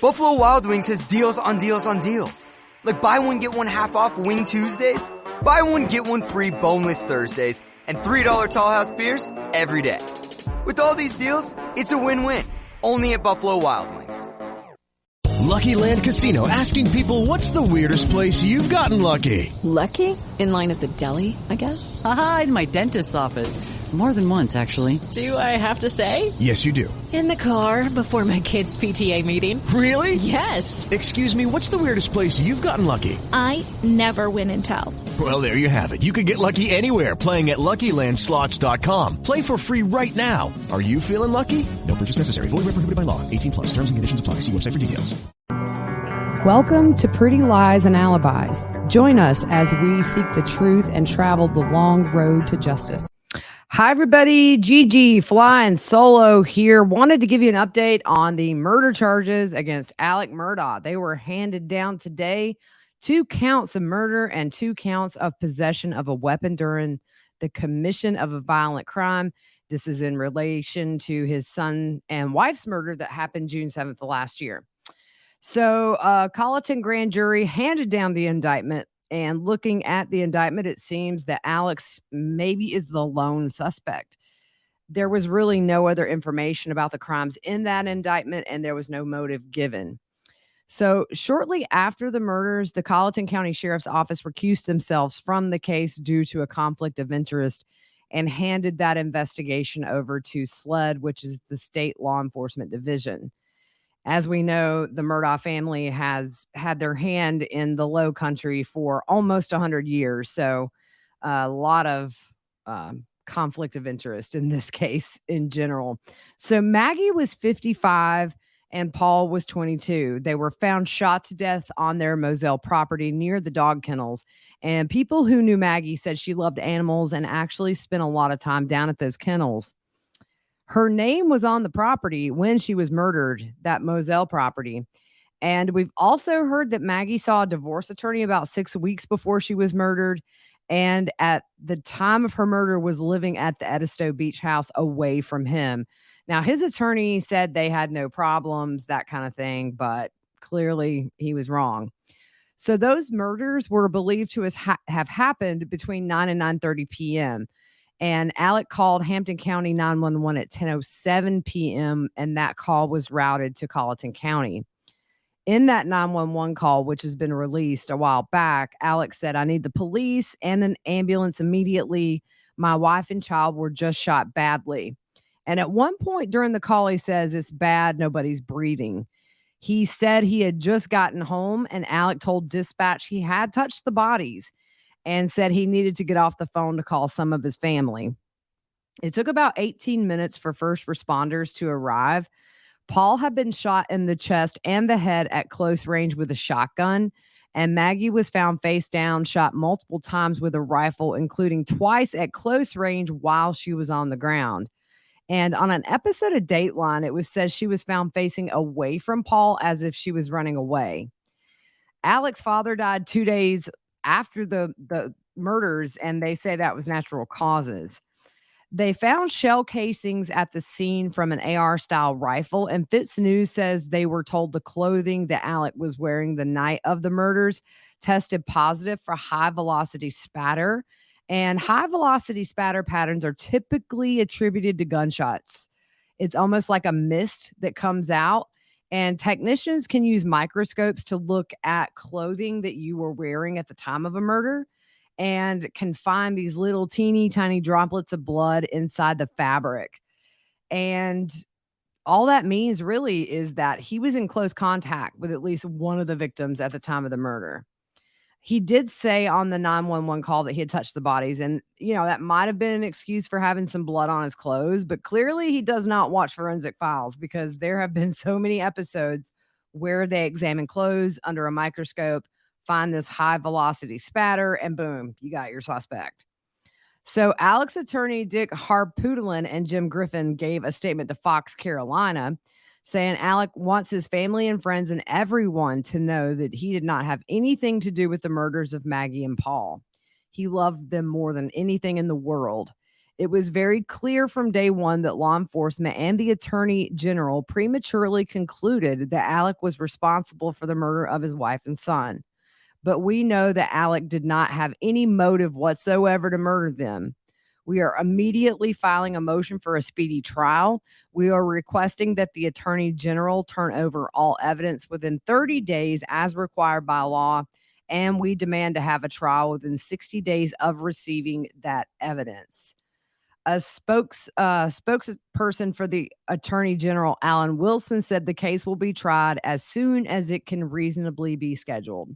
Buffalo Wild Wings has deals on deals on deals. Like buy one, get one half off Wing Tuesdays, buy one, get one free boneless Thursdays, and $3 Tall House beers every day. With all these deals, it's a win-win. Only at Buffalo Wild Wings. Lucky Land Casino, asking people, what's the weirdest place you've gotten lucky? Lucky? In line at the deli, I guess? Aha, in my dentist's office. More than once, actually. Do I have to say? Yes, you do. In the car before my kids' PTA meeting. Really? Yes. Excuse me, what's the weirdest place you've gotten lucky? I never win and tell. Well, there you have it. You can get lucky anywhere, playing at LuckyLandSlots.com. Play for free right now. Are you feeling lucky? No purchase necessary. Void where prohibited by law. 18+. Terms and conditions apply. See website for details. Welcome to Pretty Lies and Alibis. Join us as we seek the truth and travel the long road to justice. Hi, everybody. GiGi flying solo here. Wanted to give you an update on the murder charges against Alex Murdaugh. They were handed down today. 2 counts of murder and 2 counts of possession of a weapon during the commission of a violent crime. This is in relation to his son and wife's murder that happened June 7th of last year. So Colleton grand jury handed down the indictment. And looking at the indictment, it seems that Alex maybe is the lone suspect. There was really no other information about the crimes in that indictment, and there was no motive given. So shortly after the murders, the Colleton County Sheriff's Office recused themselves from the case due to a conflict of interest and handed that investigation over to SLED, which is the State Law Enforcement Division. As we know, the Murdaugh family has had their hand in the Low Country for almost 100 years. So a lot of conflict of interest in this case in general. So Maggie was 55 and Paul was 22. They were found shot to death on their Moselle property near the dog kennels. And people who knew Maggie said she loved animals and actually spent a lot of time down at those kennels. Her name was on the property when she was murdered, that Moselle property. And we've also heard that Maggie saw a divorce attorney about 6 weeks before she was murdered. And at the time of her murder was living at the Edisto Beach house away from him. Now, his attorney said they had no problems, that kind of thing, but clearly he was wrong. So those murders were believed to have happened between 9 and 9:30 p.m., and Alec called Hampton County 911 at 10:07 p.m., and that call was routed to Colleton County. In that 911 call, which has been released a while back, Alex said, "I need the police and an ambulance immediately. My wife and child were just shot badly." And at one point during the call, he says, "It's bad. Nobody's breathing." He said he had just gotten home, and Alec told dispatch he had touched the bodies and said he needed to get off the phone to call some of his family. It took about 18 minutes for first responders to arrive. Paul had been shot in the chest and the head at close range with a shotgun, and Maggie was found face down, shot multiple times with a rifle, including twice at close range while she was on the ground. And on an episode of Dateline, it was said she was found facing away from Paul as if she was running away. Alex's father died 2 days after the murders, and they say that was natural causes. They found shell casings at the scene from an AR-style rifle, and Fitz News says they were told the clothing that Alec was wearing the night of the murders tested positive for high-velocity spatter, and high-velocity spatter patterns are typically attributed to gunshots. It's almost like a mist that comes out, and technicians can use microscopes to look at clothing that you were wearing at the time of a murder and can find these little teeny tiny droplets of blood inside the fabric. And all that means really is that he was in close contact with at least one of the victims at the time of the murder. He did say on the 911 call that he had touched the bodies, and, you know, that might have been an excuse for having some blood on his clothes, but clearly he does not watch Forensic Files, because there have been so many episodes where they examine clothes under a microscope, find this high velocity spatter, and boom, you got your suspect. So Alex's attorney, Dick Harpootlian, and Jim Griffin gave a statement to Fox Carolina saying Alec wants his family and friends and everyone to know that he did not have anything to do with the murders of Maggie and Paul. He loved them more than anything in the world. It was very clear from day one that law enforcement and the attorney general prematurely concluded that Alec was responsible for the murder of his wife and son. But we know that Alec did not have any motive whatsoever to murder them. We are immediately filing a motion for a speedy trial. We are requesting that the attorney general turn over all evidence within 30 days as required by law, and we demand to have a trial within 60 days of receiving that evidence. A spokesperson for the attorney general, Alan Wilson, said the case will be tried as soon as it can reasonably be scheduled.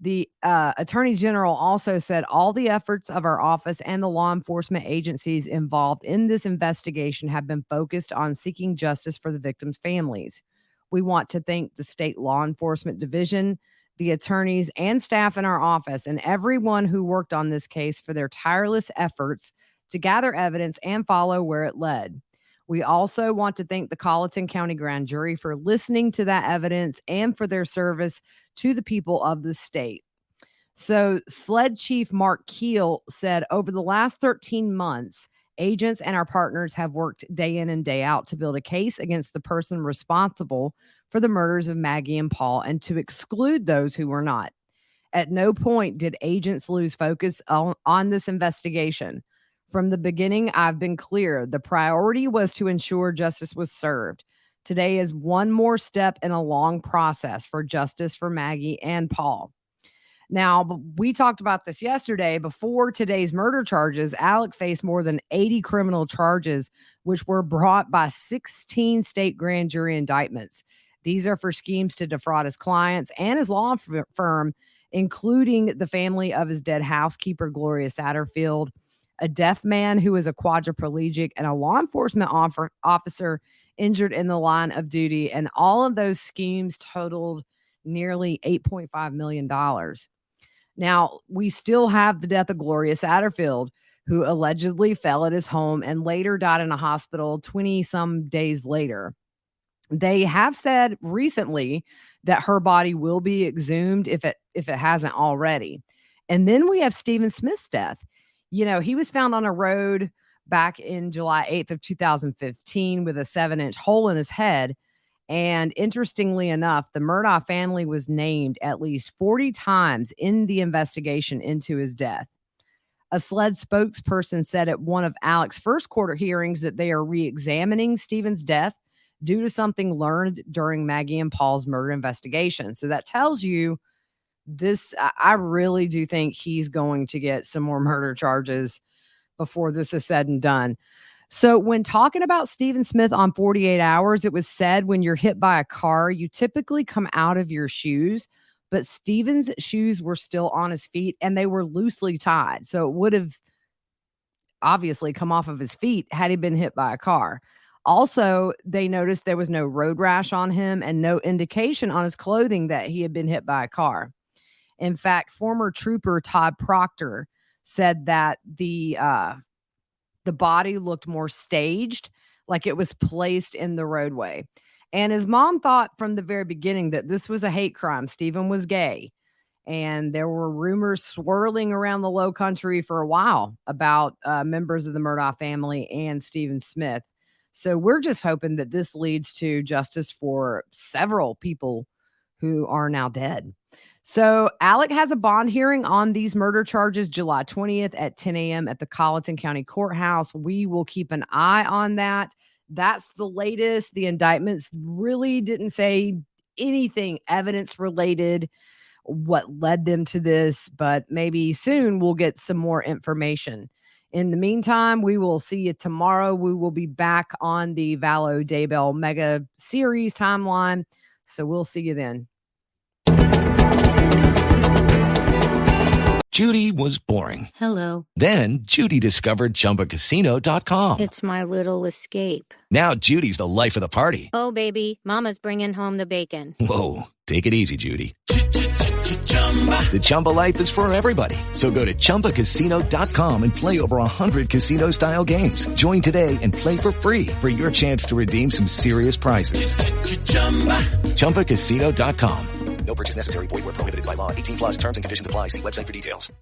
The attorney general also said all the efforts of our office and the law enforcement agencies involved in this investigation have been focused on seeking justice for the victims' families. We want to thank the state law enforcement division, the attorneys and staff in our office, and everyone who worked on this case for their tireless efforts to gather evidence and follow where it led. We also want to thank the Colleton County Grand Jury for listening to that evidence and for their service to the people of the state. So SLED Chief Mark Keel said, over the last 13 months, agents and our partners have worked day in and day out to build a case against the person responsible for the murders of Maggie and Paul and to exclude those who were not. At no point did agents lose focus on this investigation. From the beginning, I've been clear. The priority was to ensure justice was served. Today is one more step in a long process for justice for Maggie and Paul. Now, we talked about this yesterday. Before today's murder charges, Alec faced more than 80 criminal charges, which were brought by 16 state grand jury indictments. These are for schemes to defraud his clients and his law firm, including the family of his dead housekeeper, Gloria Satterfield, a deaf man who is a quadriplegic, and a law enforcement officer injured in the line of duty. And all of those schemes totaled nearly $8.5 million. Now, we still have the death of Gloria Satterfield, who allegedly fell at his home and later died in a hospital 20-some days later. They have said recently that her body will be exhumed if it hasn't already. And then we have Stephen Smith's death. You know, he was found on a road back in July 8th of 2015 with a 7-inch hole in his head. And interestingly enough, the Murdaugh family was named at least 40 times in the investigation into his death. A SLED spokesperson said at one of Alec's first court hearings that they are re-examining Stephen's death due to something learned during Maggie and Paul's murder investigation. So that tells you this, I really do think he's going to get some more murder charges before this is said and done. So when talking about Stephen Smith on 48 Hours, it was said when you're hit by a car, you typically come out of your shoes, but Stephen's shoes were still on his feet and they were loosely tied. So it would have obviously come off of his feet had he been hit by a car. Also, they noticed there was no road rash on him and no indication on his clothing that he had been hit by a car. In fact, former trooper Todd Proctor said that the body looked more staged, like it was placed in the roadway. And his mom thought from the very beginning that this was a hate crime. Stephen was gay. And there were rumors swirling around the Low Country for a while about members of the Murdaugh family and Stephen Smith. So we're just hoping that this leads to justice for several people who are now dead. So Alec has a bond hearing on these murder charges July 20th at 10 a.m. at the Colleton County Courthouse. We will keep an eye on that. That's the latest. The indictments really didn't say anything evidence related, what led them to this, but maybe soon we'll get some more information. In the meantime, we will see you tomorrow. We will be back on the Vallow Daybell Mega Series timeline. So we'll see you then. Judy was boring. Hello. Then Judy discovered ChumbaCasino.com. It's my little escape. Now Judy's the life of the party. Oh, baby, mama's bringing home the bacon. Whoa, take it easy, Judy. The Chumba life is for everybody. So go to ChumbaCasino.com and play over 100 casino-style games. Join today and play for free for your chance to redeem some serious prizes. ChumbaCasino.com. No purchase necessary. Void where prohibited by law. 18+ terms and conditions apply. See website for details.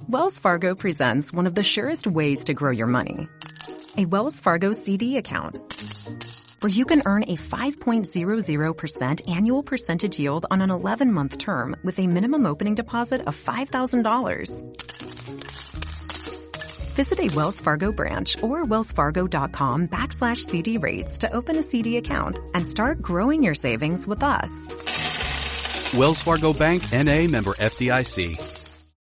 Wells Fargo presents one of the surest ways to grow your money. A Wells Fargo CD account, where you can earn a 5.00% annual percentage yield on an 11-month term with a minimum opening deposit of $5,000. Visit a Wells Fargo branch or wellsfargo.com/CD rates to open a CD account and start growing your savings with us. Wells Fargo Bank, N.A., member FDIC.